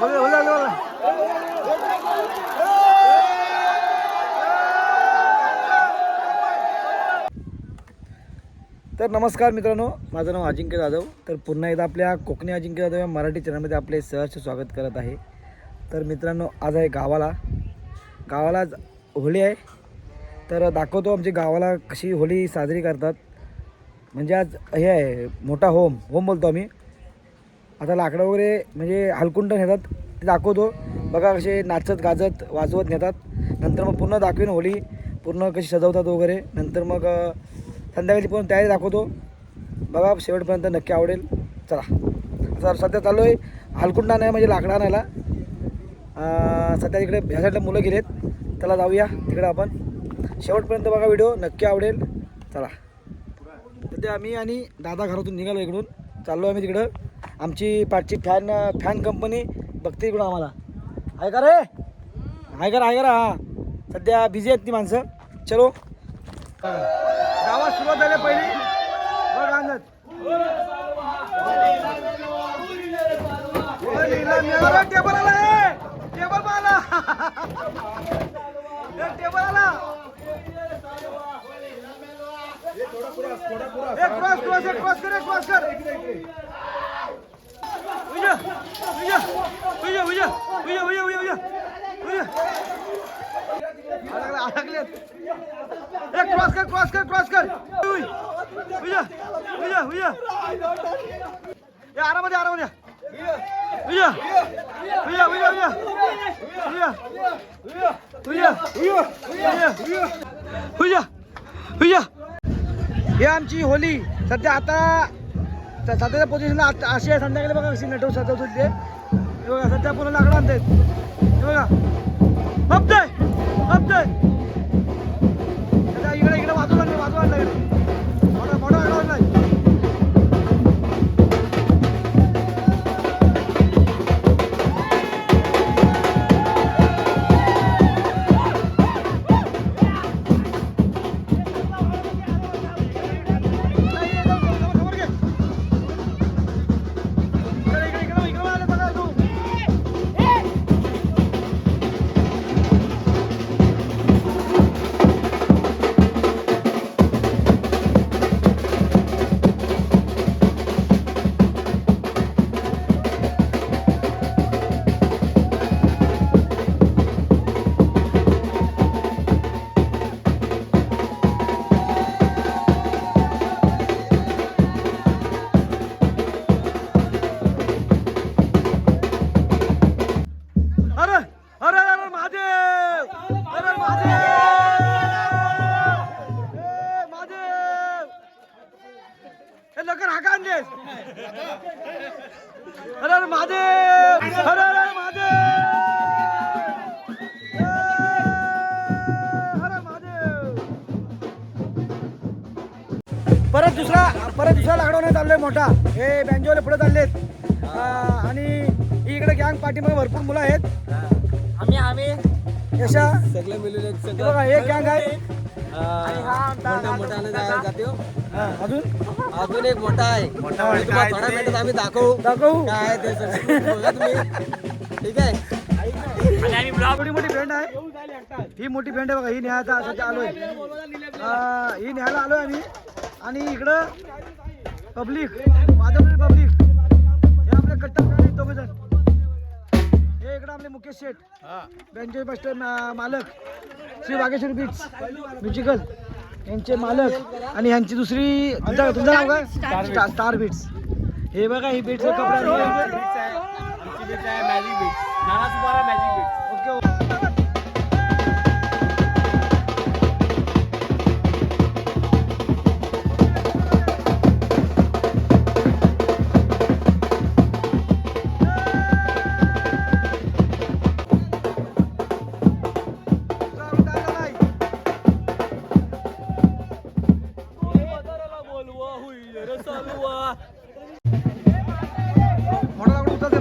तर नमस्कार मित्रांनो, माझं नाव अजिंक्य जाधव. तर पुन्हा एकदा आपल्या कोकणी अजिंक्य जाधव या मराठी चॅनलमध्ये आपले सहर्ष स्वागत करत आहे. तर मित्रांनो, आज आहे गावाला आज होळी आहे. तर दाखवतो आमच्या गावाला कशी होळी साजरी करतात. म्हणजे आज हे आहे मोठा होम बोलतो आम्ही. आता लाकडं वगैरे म्हणजे हलकुंड नेतात ते दाखवतो. बघा कसे नाचत गाजत वाजवत नेतात. नंतर मग पूर्ण दाखवीन होळी पूर्ण कशी सजवतात वगैरे. नंतर मग संध्याकाळची पण तयारी दाखवतो. बघा शेवटपर्यंत नक्की आवडेल. चला, आता सध्या चालू आहे हलकुंडा नाही म्हणजे लाकडा आणायला. सध्या इकडे ह्या साईडला मुलं गेलेत. चला जाऊया तिकडे आपण. शेवटपर्यंत बघा, व्हिडिओ नक्की आवडेल. चला, सध्या आम्ही आणि दादा घरातून निघालो. इकडून चाललो आम्ही तिकडं. आमची पाठची फॅन कंपनी बघते इकडून आम्हाला. आहे का रे? आहे करा हां. सध्या बिझी आहेत ती माणसं. चलो, गावात सुरुवात झाली पहिली. बघ आणत टेबल आला. टेबल आला. टेबल आला. क्रॉस कर. क्रॉस कर. आरामध्ये हे आमची होली सध्या आता सध्याच्या पोझिशनला अशी आहे. संध्याकाळी बघा कशी नटवून सजवत होते. हे बघा सध्या पूर्ण लाकडं आणतात. हे बघा हप्ते सध्या इकडे वाजवून आणलं इकडे मोठा आणला. अरे महादेव. परत दुसरा लाकडवण्यात चाललोय मोठा. हे बँजोले पुढे चाललेत. आणि इकडे गँग पाठीमध्ये भरपूर मुलं आहेत. आम्ही यशा सगळे मिळून बघा एक गँग आहे. अजून एक मोठा आहे. थोड्या मिनिटात आम्ही दाखवू काय ते बघा तुम्ही. ठीक आहे. मोठी भेंड आहे. ही मोठी भेंड आहे बघा. ही न्यायचा सध्या आलोय. ही न्यायला आलोय आम्ही. आणि इकडं पब्लिक हे आपले कट्टर दोघ जण. हे इकडं आपले मुकेश शेठ बँजो मास्टर मालक श्री वागेश्वर बीट्स म्युझिकल यांचे मालक. आणि यांची दुसरी तुमचं नाव काय? Star beats. हे बघा ही बीट्स कपडा मॅजिक बीट्स. ओके.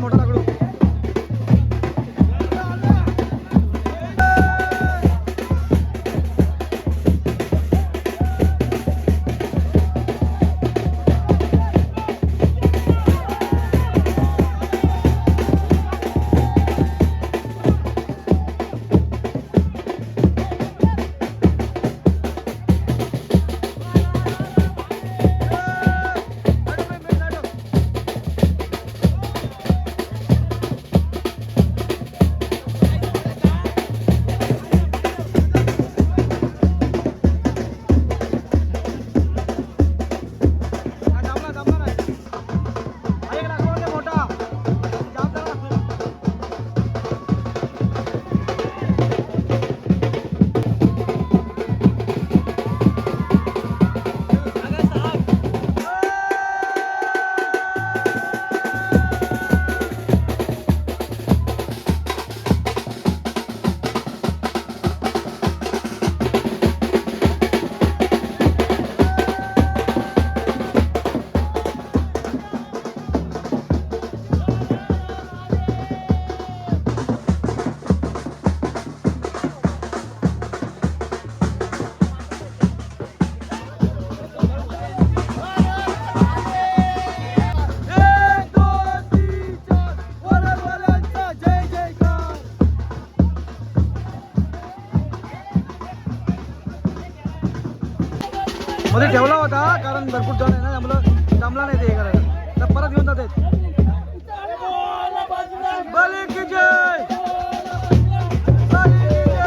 मोठा लाकडू. मध्ये ठेवला होता कारण भरपूर जण आहे ना त्यामुळं जमला नाही ते हे करायला तर परत घेऊन जाते बली की जय बली की जय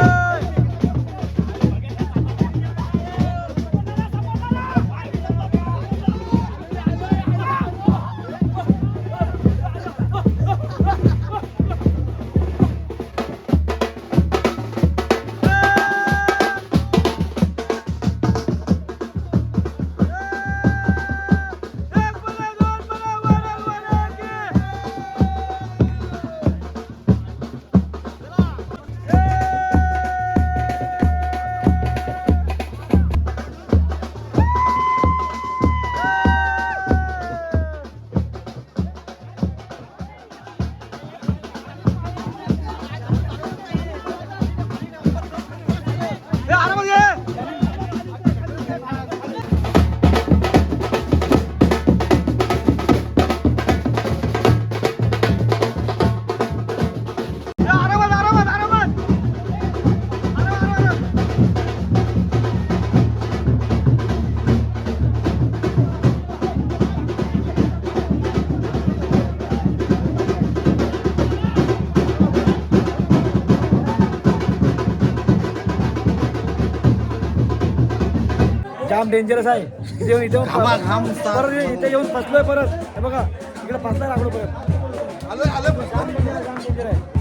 जाम डेंजरस आहे इथे येऊन परत इथे येऊन फसलोय परत हे बघा इकडे फसलाय लागलो परत जाम डेंजर आहे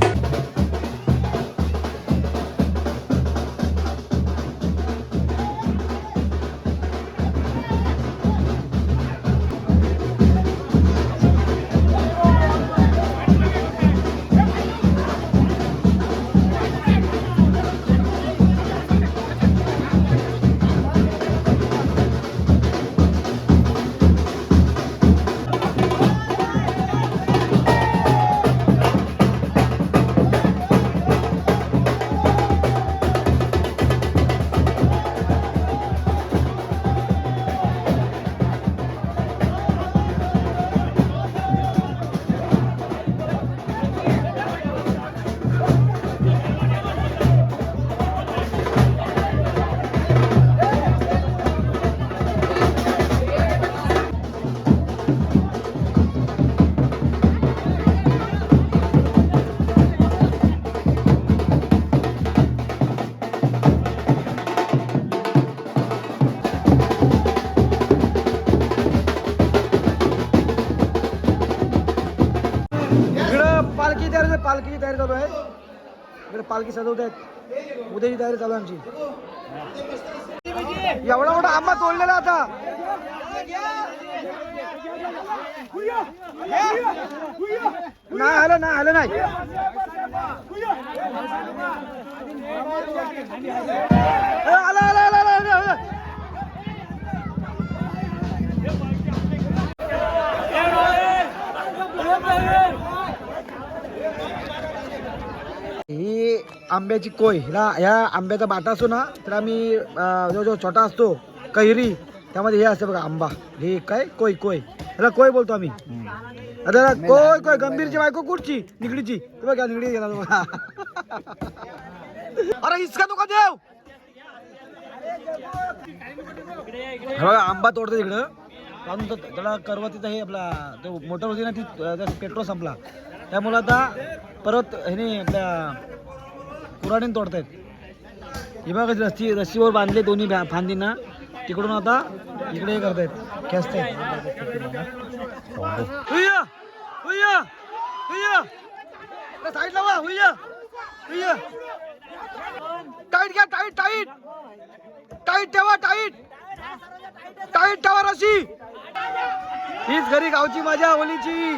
पालखीची तयारी चालू आहे इकडे पालखी सजवत आहेत उद्याची तयारी चालू आहे आमची एवढा मोठा आंबा तोडलेला आता नाही आलं नाही आला ही आंब्याची कोय ह्या आंब्याचा बाटा असतो ना तर आम्ही जो छोटा असतो कैरी त्यामध्ये हे असतं बघा आंबा हे काय कोय ह्याला कोय बोलतो आम्ही आता कोय गंभीरची बायको कुठची निगडीची बघा निगडी गेला बघा अरे इसका तुका देव बघा आंबा तोडतो तिकडं कारण त्याला करवतीचा हे आपला तो मोटर होती ना ती पेट्रोल संपला त्यामुळे आता परत ह्याने आपल्या कुऱ्हाडीने तोडतायत ही बघा रस्सीवर बांधले दोन्ही फांदींना तिकडून आता इकडे हे करतायत खेचतायत साईड लावा टाईट घ्या टाईट ठेवा रस्सी हीच घरी गावची मजा होलीची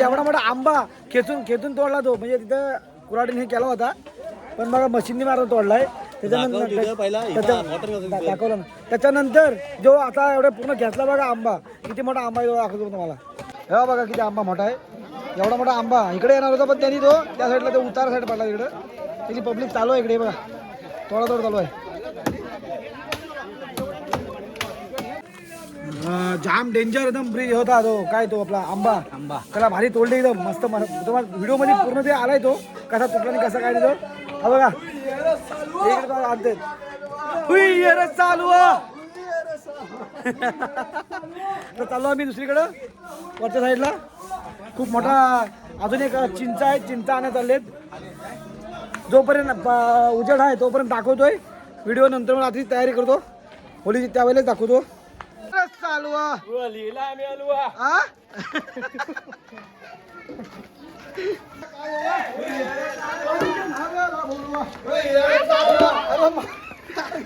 एवढा मोठा आंबा खेचून तोडला तो म्हणजे तिथं कुऱ्हाडीने हे केला होता, पण बघा मशीनने मारा तोडलाय. दाखवलं ना. त्याच्यानंतर जो आता एवढा पूर्ण घेतला बघा आंबा, किती मोठा आंबा आहे दाखवतो तुम्हाला. हे बघा किती आंबा मोठा आहे, एवढा मोठा आंबा इकडे येणार होता, पण त्यांनी तो त्या साईडला तो उतार साईड पडला. इकडं त्याची पब्लिक चालू आहे इकडे बघा, तोडातोड चालू आहे. जाम डेंजर एकदम ब्रिज होता तो, काय तो आपला आंबा त्याला भारी तोडले एकदम मस्त. तुम्हाला व्हिडिओ मध्ये पूर्ण ते आलाय तो कसा तुटला आणि कसा काय तो. हा बघा आणते चालू तर चालू आम्ही दुसरीकडं वरच्या साईडला. खूप मोठा अजून एक चिंचा आहे, चिंचा आणत चाललेत. जोपर्यंत उजेड आहे तोपर्यंत दाखवतोय व्हिडिओ, नंतर मग रात्री तयारी करतो होळीची, त्यावेळेस दाखवतो. चालू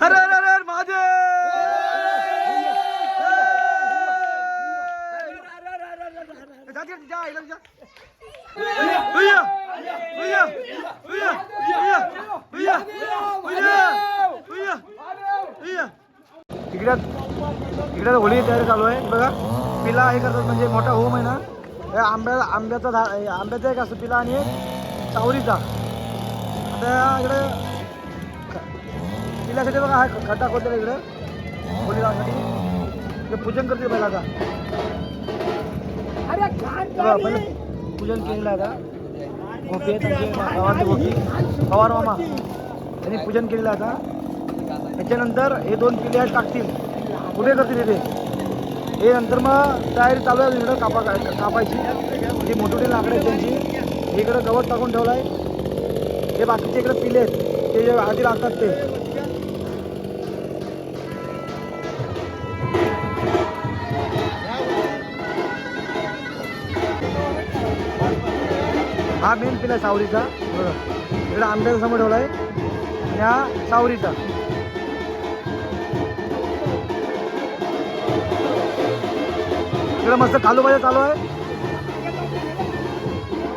अरे अरे अरे माझे इकडे होळी तयारी चालू आहे बघा. पिला हे करतात म्हणजे मोठा होम आहे ना, आंब्याचा आंब्याचा एक असं पिला आणि एक सावरीचा. आता इकडे पिल्यासाठी बघा हा खड्डा खोदलेला इकडे होळी लावण्यासाठी. ते पूजन करते पहिला. आता पहिले पूजन केलेलं आता गोपी आहे त्यांचे गावातले गोपी पवार मामा त्यांनी पूजन केलेलं आता. त्याच्यानंतर हे 2 पिले टाकतील, पुढे करतील इथे. हे नंतर मग तयारी चालू आहे इकडं कापायची. जी मोठमोठी लाकडं आहेत त्यांची, इकडं गवत टाकून ठेवलं आहे. हे बाकीचे इकडे पिले आहेत ते जे आधी लागतात ते. हा मेन पिला सावरीचा बघा, इकडे आंब्याचा समोर ठेवला आहे आणि हा सावरीचा. इकडे मस्त खालूबाजा चालू आहे.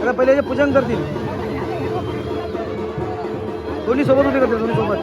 आता पहिले जे पूजन करतील दोन्ही सोबत उभे करतील, दोन्ही सोबत.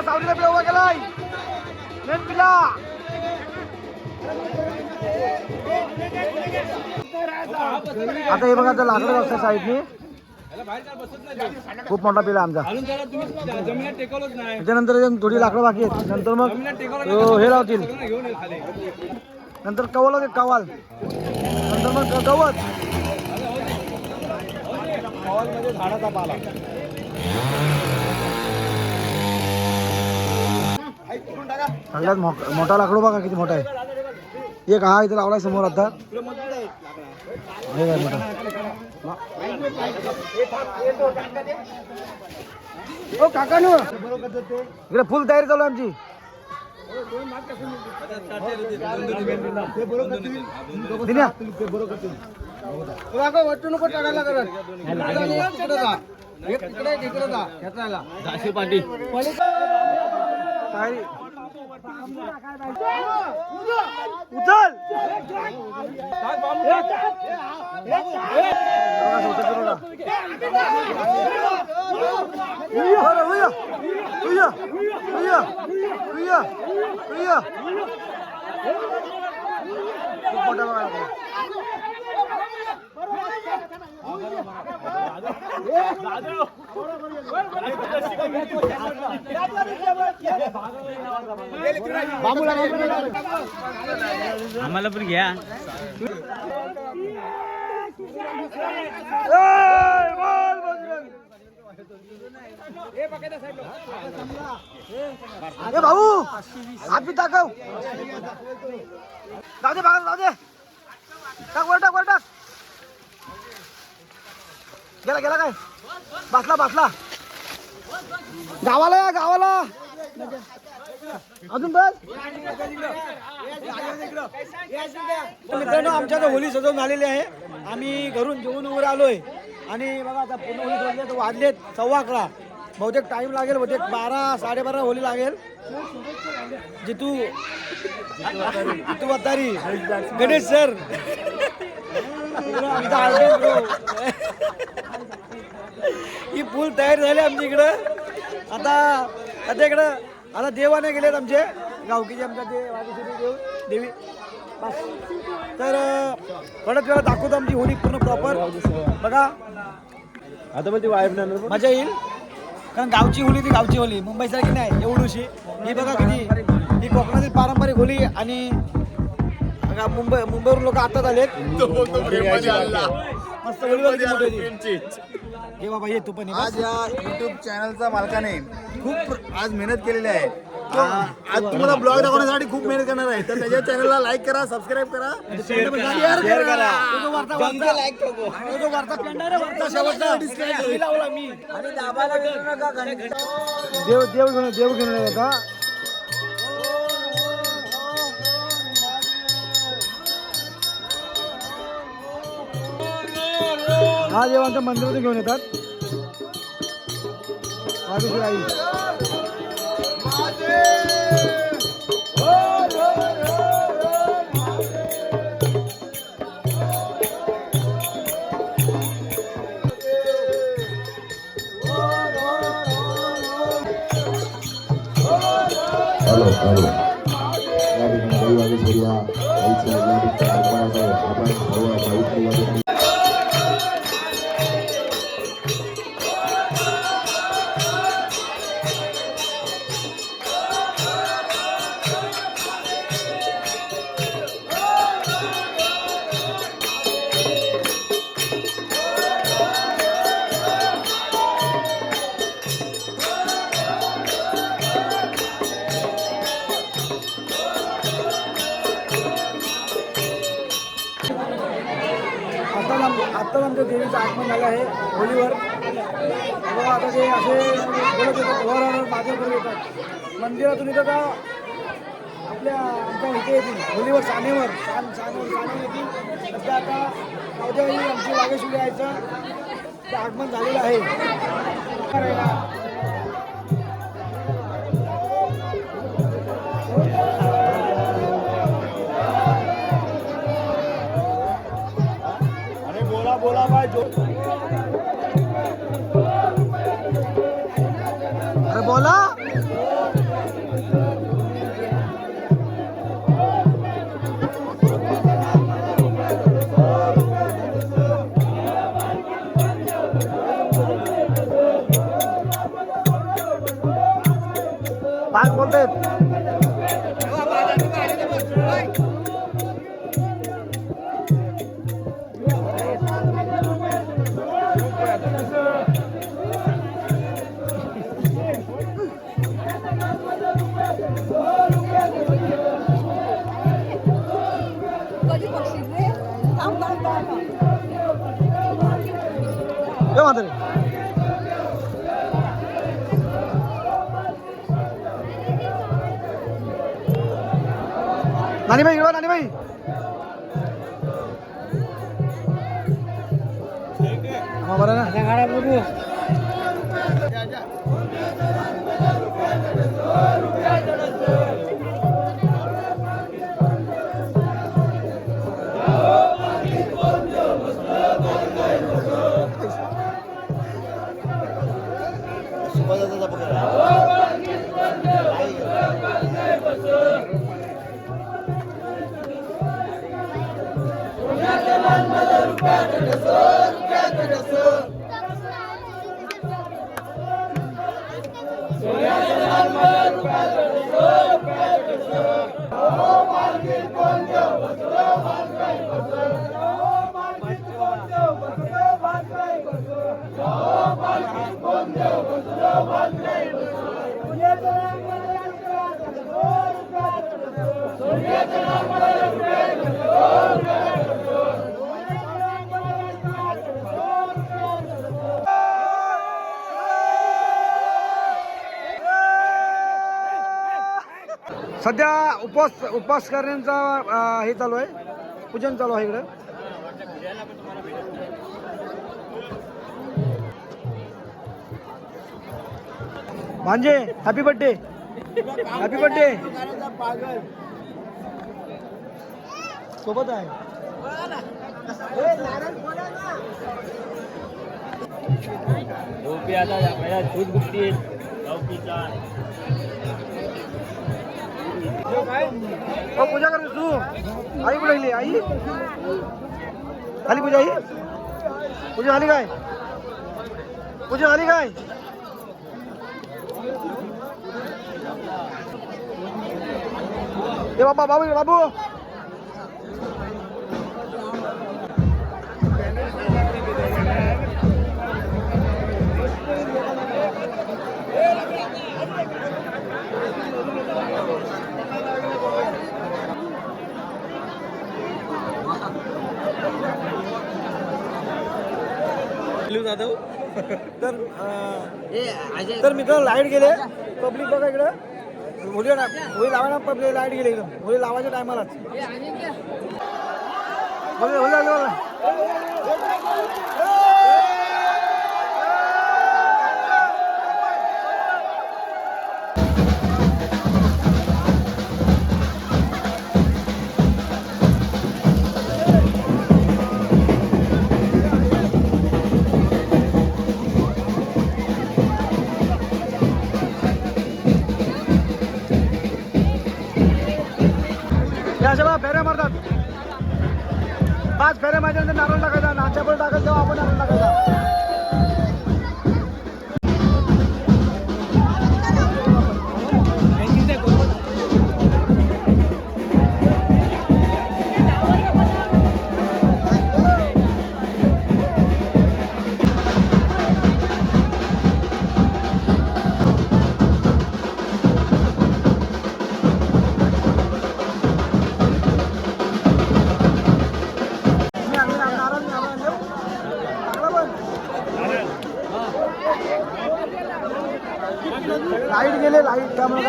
सावरीला पिला उभा केलाय मेन पिला. आता हे बघा आता लाकडं असतं साईडने, खूप मोठा पिला आमचा. त्याच्यानंतर थोडी लाकडं बाकी आहेत, नंतर मग हे लावतील, नंतर कवल होते कवाल, नंतर मग गवत. कवाल म्हणजे झाडाचा पाला. सगळ्यात मोठा लाकडू बघा किती मोठा आहे. एक हा इथे लावलाय समोर आता, हे काय मोठा. ओ काका नो इकडे फुल तयारी चालू आमची. वाटू नको टाकायला करत पाटी उचल. आम्हाला पण घ्या. ए भाऊ हात बी टाकव. जाऊ दे बागा जाऊ दे. टाक वर टाक वर टाक. गेला गेला काय बसला बसला. गावाला या गावाला अजून बस. मित्रांनो आमच्या आता होली सजवून झालेली आहे. आम्ही घरून जेवून वगैरे आलोय आणि बघा आता पूर्ण होली सजवली तर वाजलेत 11:15. बहुतेक टाइम लागेल, बहुतेक 12 साडेबारा होली लागेल. जितू वतारी गणेश सर ही पूल तयार झाली आमच्या इकडं. आता इकडं आता देवाने गेलेत आमचे गावकीचे आमच्या ते वागेश्वरी देवी बस. तर परत वेळा दाखवतो आमची होली पूर्ण प्रॉपर. बघा आता पण ती वाईफ नाही मजा येईल कारण गावची होली ती गावची होली, मुंबईसारखी नाही एवढीशी. ही बघा किती ही कोकणातील पारंपरिक होली आणि मुंबईवरून लोक आताच आलेत. मस्त होली बघितली मोठी. हे बाबा ये तू पण आज या युट्यूब चॅनलचा मालकाने खूप आज मेहनत केलेली आहे. आज तुम्हाला ब्लॉग दाखवण्यासाठी खूप मेहनत करणार आहे. तर त्याच्या चॅनलला लाईक करा, सबस्क्राईब करा, शेअर करा. देव घेऊन होता. हा देवांच्या मंदिरातून घेऊन येतात. वागेश्वरी आई हॅलो हॅलो या ठिकाणी रवी वागेश्वरी या आईचा या ठिकाणी अर्पणाचा आहे. आपण भाऊ आत्ताच आमच्या देवीचं आगमन झालं आहे होलीवर. बघा आता ते असे बोलत येतात वर मागे करत येतात मंदिरातून येतं का आपल्या आमच्या इथे येतील होलीवर सानेवर येतील. सध्या आता अवध्याही आमची वागेश्वरी यायचं ते आगमन झालेलं आहे. बोला बाय अरे बोला पाच बोलतायत. म्हातारे नानी भाई नानी भाई बरं ना गाड्या बघू. सध्या उपवास करण्याचा हे चालू आहे, पूजन चालू आहे इकडं. भांजे हॅपी बर्थडे, हॅपी बर्थडे. सोबत आहे. हो पूजा कर तू. आई कुठे गेली? आई झाली पूजा? आई पूजा झाली काय? पूजा झाली काय? ए बाबा, बाबू बाबू जाधव. तर मित्र लाईट गेले. पब्लिक बघा इकडं. होळी लावायला पब्लिक लाईट गेले एकदम. होळी लावायच्या टायमालाच होळी लागली बघा. अशा फेऱ्या मारतात. 5 फेऱ्या मारल्यानंतर नारळ टाकायचा. नाच्यावर टाकायचं तेव्हा आपण नारळ टाकायचा. लाईट गेले, लाईट त्यामुळे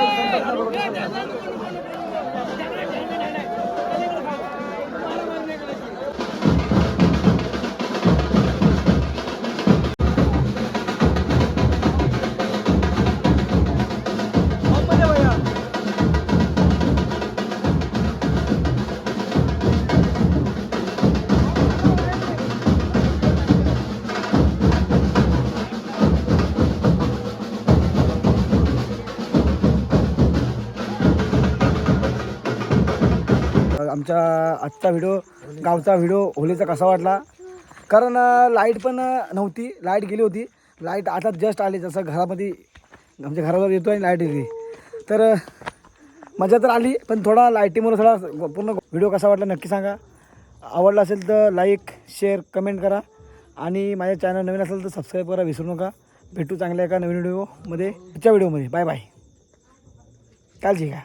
आमचा आजचा व्हिडिओ, गावचा व्हिडिओ होळीचा कसा वाटला. कारण लाईट पण नव्हती, लाईट गेली होती. लाईट आता जस्ट आली. जसं घरामध्ये आमच्या घरावर येतो आणि लाईट येते. तर मजा तर आली, पण थोडा लाईटीमुळे थोडा पूर्ण व्हिडिओ कसा वाटला नक्की सांगा. आवडला असेल तर लाईक, शेअर, कमेंट करा. आणि माझ्या चॅनल नवीन असेल तर सबस्क्राईब करा विसरू नका. भेटू चांगल्या एका नवीन व्हिडिओमध्ये, पुढच्या व्हिडिओमध्ये. Bye bye. काळजी घ्या.